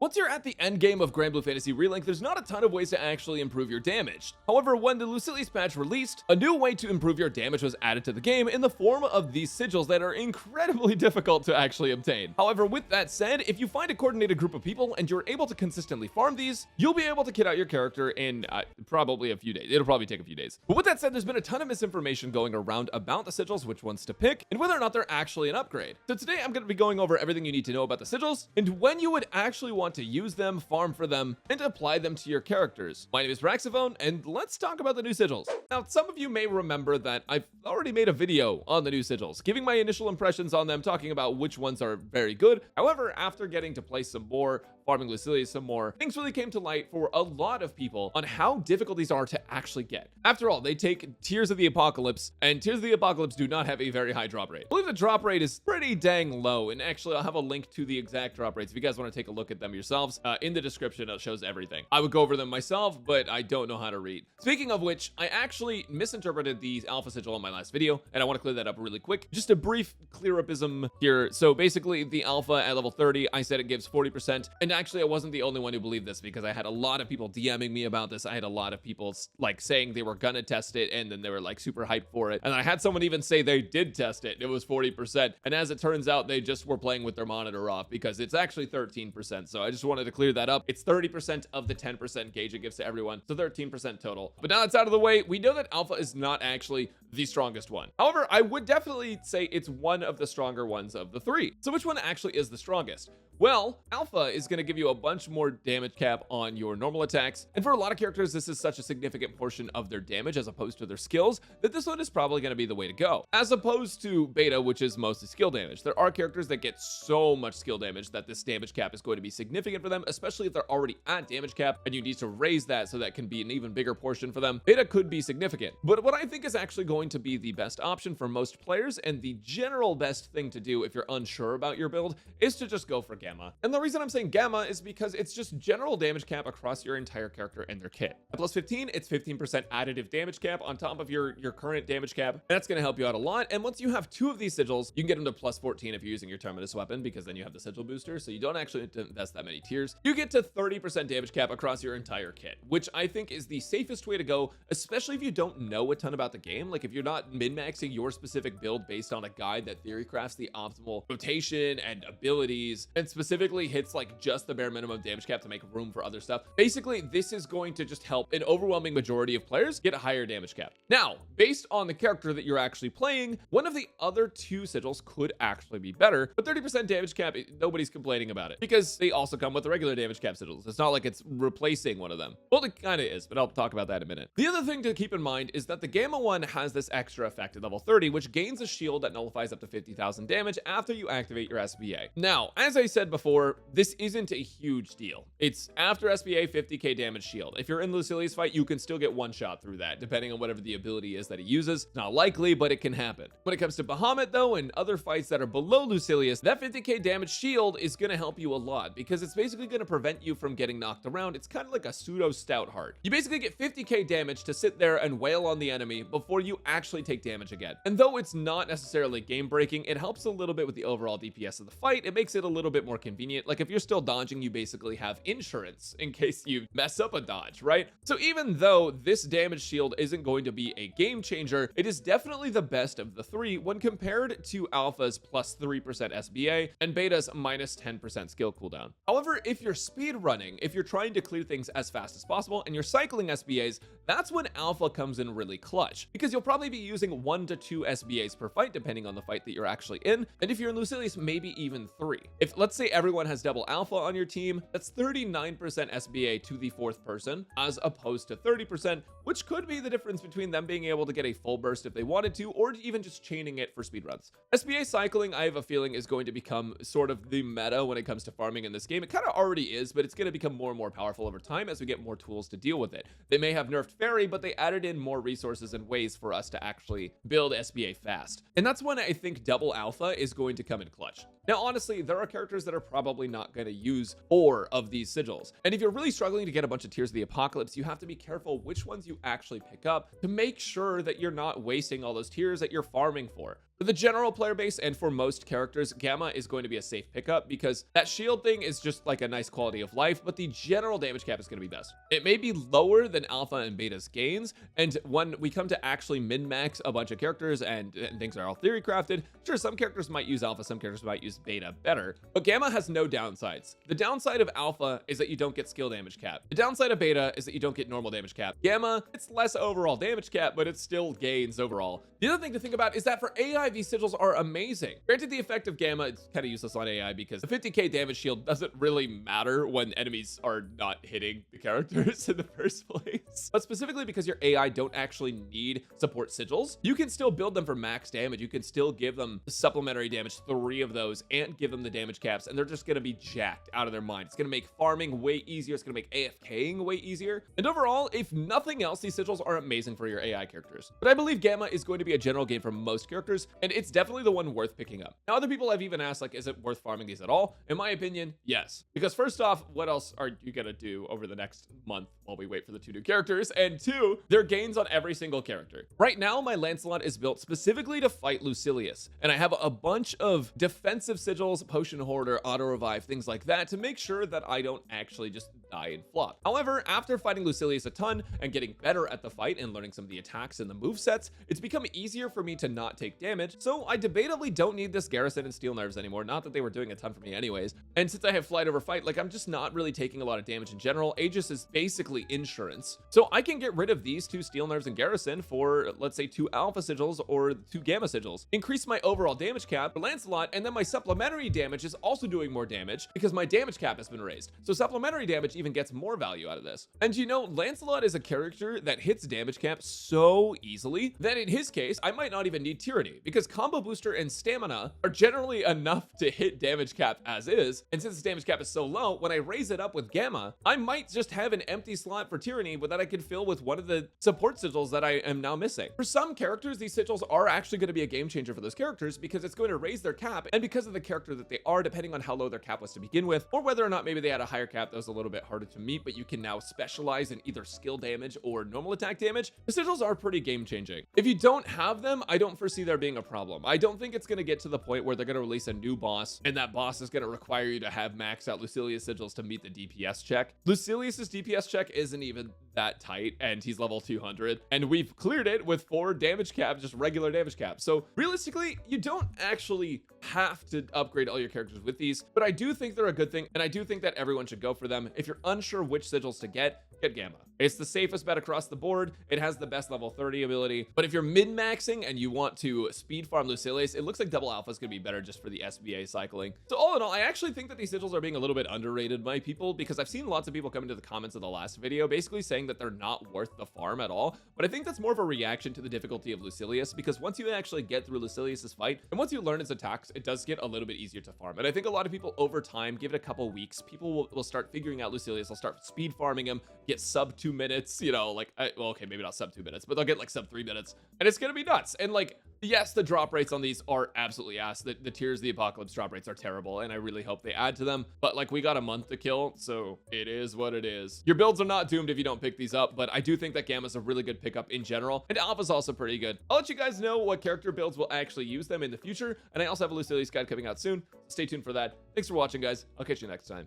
Once you're at the end game of Granblue Fantasy Relink, there's not a ton of ways to actually improve your damage. However, when the Lucilius patch released, a new way to improve your damage was added to the game in the form of these sigils that are incredibly difficult to actually obtain. However, with that said, if you find a coordinated group of people and you're able to consistently farm these, you'll be able to kit out your character in probably a few days. It'll probably take a few days. But with that said, there's been a ton of misinformation going around about the sigils, which ones to pick, and whether or not they're actually an upgrade. So today I'm going to be going over everything you need to know about the sigils and when you would actually want to use them, farm for them, and apply them to your characters. My name is Brax Alter, and let's talk about the new sigils. Now, some of you may remember that I've already made a video on the new sigils, giving my initial impressions on them, talking about which ones are very good. However, after getting to play some more, farming Lucilius some more, things really came to light for a lot of people on how difficult these are to actually get. After all, they take Tears of the Apocalypse, and Tears of the Apocalypse do not have a very high drop rate. I believe the drop rate is pretty dang low, and actually I'll have a link to the exact drop rates if you guys want to take a look at them yourselves. In the description, it shows everything. I would go over them myself, but I don't know how to read. Speaking of which, I actually misinterpreted the alpha sigil in my last video, and I want to clear that up really quick. Just a brief clear-upism here. So basically, the alpha at level 30, I said it gives 40%, and actually I wasn't the only one who believed this, because I had a lot of people DMing me about this. I had a lot of people like saying they were gonna test it, and then they were like super hyped for it, and I had someone even say they did test it. It was 40%, and as it turns out, they just were playing with their monitor off, because it's actually 13%. So I just wanted to clear that up. It's 30% of the 10% gauge it gives to everyone, so 13% total. But now that's out of the way, we know that alpha is not actually the strongest one. However, I would definitely say it's one of the stronger ones of the three. So which one actually is the strongest? Well, alpha is going to give you a bunch more damage cap on your normal attacks, and for a lot of characters this is such a significant portion of their damage as opposed to their skills that this one is probably going to be the way to go, as opposed to beta, which is mostly skill damage. There are characters that get so much skill damage that this damage cap is going to be significant for them, especially if they're already at damage cap and you need to raise that so that can be an even bigger portion for them. Beta could be significant, but what I think is actually going to be the best option for most players and the general best thing to do if you're unsure about your build is to just go for Gamma. And the reason I'm saying Gamma is because it's just general damage cap across your entire character and their kit. At plus 15, it's 15% additive damage cap on top of your current damage cap, and that's going to help you out a lot. And once you have two of these sigils, you can get them to plus 14 if you're using your Terminus weapon, because then you have the sigil booster, so you don't actually have to invest that many tiers. You get to 30% damage cap across your entire kit, which I think is the safest way to go, especially if you don't know a ton about the game. Like if you're not min-maxing your specific build based on a guide that theory crafts the optimal rotation and abilities and specifically hits like just the bare minimum damage cap to make room for other stuff. Basically, this is going to just help an overwhelming majority of players get a higher damage cap. Now, based on the character that you're actually playing, one of the other two sigils could actually be better, but 30% damage cap, nobody's complaining about it because they also come with the regular damage cap sigils. It's not like it's replacing one of them. Well, it kind of is, but I'll talk about that in a minute. The other thing to keep in mind is that the Gamma one has this extra effect at level 30, which gains a shield that nullifies up to 50,000 damage after you activate your SBA. Now, as I said before, this isn't a huge deal. It's after SBA 50k damage shield. If you're in Lucilius fight, you can still get one shot through that, depending on whatever the ability is that he uses. It's not likely, but it can happen. When it comes to Bahamut though, and other fights that are below Lucilius, that 50k damage shield is going to help you a lot because it's basically going to prevent you from getting knocked around. It's kind of like a pseudo stout heart. You basically get 50k damage to sit there and wail on the enemy before you actually take damage again. And though it's not necessarily game breaking, it helps a little bit with the overall DPS of the fight. It makes it a little bit more convenient. Like if you're still dodging, you basically have insurance in case you mess up a dodge, right? So even though this damage shield isn't going to be a game changer, it is definitely the best of the three when compared to Alpha's plus 3% SBA and Beta's minus 10% skill cooldown. However, if you're speed running, if you're trying to clear things as fast as possible and you're cycling SBAs, that's when Alpha comes in really clutch because you'll probably be using 1 to 2 SBAs per fight depending on the fight that you're actually in, and if you're in Lucilius, maybe even 3. If let's say everyone has double Alpha on your team, that's 39% SBA to the 4th person as opposed to 30%, which could be the difference between them being able to get a full burst if they wanted to, or even just chaining it for speedruns. SBA cycling, I have a feeling, is going to become sort of the meta when it comes to farming in this game. It kind of already is, but it's going to become more and more powerful over time as we get more tools to deal with it. They may have nerfed Fairy, but they added in more resources and ways for us to actually build SBA fast. And that's when I think double Alpha is going to come in clutch. Now, honestly, there are characters that are probably not going to use 4 of these sigils. And if you're really struggling to get a bunch of Tears of the Apocalypse, you have to be careful which ones you actually pick up to make sure that you're not wasting all those tears that you're farming for. For the general player base and for most characters, Gamma is going to be a safe pickup because that shield thing is just like a nice quality of life, but the general damage cap is going to be best. It may be lower than Alpha and Beta's gains, and when we come to actually min-max a bunch of characters and things are all theory crafted, sure, some characters might use Alpha, some characters might use Beta better, but Gamma has no downsides. The downside of Alpha is that you don't get skill damage cap. The downside of Beta is that you don't get normal damage cap. Gamma, it's less overall damage cap, but it still gains overall. The other thing to think about is that for AI, these sigils are amazing. Granted, the effect of Gamma is kind of useless on AI because the 50k damage shield doesn't really matter when enemies are not hitting the characters in the first place. But specifically because your AI don't actually need support sigils, you can still build them for max damage. You can still give them supplementary damage, 3 of those, and give them the damage caps, and they're just going to be jacked out of their mind. It's going to make farming way easier. It's going to make AFKing way easier. And overall, if nothing else, these sigils are amazing for your AI characters. But I believe Gamma is going to be a general game for most characters, and it's definitely the one worth picking up. Now, other people have even asked, like, is it worth farming these at all? In my opinion, yes. Because first off, what else are you going to do over the next month while we wait for the 2 new characters? And 2, there are gains on every single character. Right now, my Lancelot is built specifically to fight Lucilius, and I have a bunch of defensive sigils, potion hoarder, auto revive, things like that to make sure that I don't actually just die and flop. However, after fighting Lucilius a ton and getting better at the fight and learning some of the attacks and the movesets, it's become easier for me to not take damage, so I debatably don't need this Garrison and Steel Nerves anymore. Not that they were doing a ton for me anyways. And since I have Flight over Fight, like, I'm just not really taking a lot of damage in general. Aegis is basically insurance. So I can get rid of these 2 Steel Nerves and Garrison for, let's say, 2 Alpha Sigils or 2 Gamma Sigils. Increase my overall damage cap for Lancelot, and then my supplementary damage is also doing more damage because my damage cap has been raised. So supplementary damage even gets more value out of this. And you know, Lancelot is a character that hits damage cap so easily that in his case, I might not even need Tyranny because combo booster and stamina are generally enough to hit damage cap as is. And since the damage cap is so low, when I raise it up with Gamma, I might just have an empty slot for Tyranny, but that I can fill with one of the support sigils that I am now missing. For some characters, these sigils are actually going to be a game changer for those characters because it's going to raise their cap, and because of the character that they are, depending on how low their cap was to begin with, or whether or not maybe they had a higher cap that was a little bit harder to meet, but you can now specialize in either skill damage or normal attack damage, the sigils are pretty game changing. If you don't have them, I don't foresee there being a problem. I don't think it's going to get to the point where they're going to release a new boss and that boss is going to require you to have maxed out Lucilius sigils to meet the DPS check. Lucilius's DPS check isn't even that tight, and he's level 200, and we've cleared it with 4 damage caps, just regular damage caps. So realistically, you don't actually have to upgrade all your characters with these, but I do think they're a good thing, and I do think that everyone should go for them. If you're unsure which sigils to get Gamma. It's the safest bet across the board. It has the best level 30 ability, but if you're min-maxing and you want to speed farm Lucilius, it looks like double alpha is going to be better just for the SBA cycling. So all in all, I actually think that these sigils are being a little bit underrated by people because I've seen lots of people come into the comments of the last video basically saying that they're not worth the farm at all, but I think that's more of a reaction to the difficulty of Lucilius because once you actually get through Lucilius's fight and once you learn his attacks, it does get a little bit easier to farm. And I think a lot of people over time, give it a couple weeks, people will start figuring out Lucilius. They'll start speed farming him, get sub 2 minutes, you know, like, well, okay, maybe not sub 2 minutes, but they'll get like sub 3 minutes, and it's gonna be nuts. And like, yes, the drop rates on these are absolutely ass. The Tears of the Apocalypse drop rates are terrible, and I really hope they add to them, but like, we got a month to kill, so it is what it is. Your builds are not doomed if you don't pick these up, but I do think that Gamma's a really good pickup in general, and Alpha's also pretty good. I'll let you guys know what character builds will actually use them in the future, and I also have a Lucilius guide coming out soon. Stay tuned for that. Thanks for watching, guys. I'll catch you next time.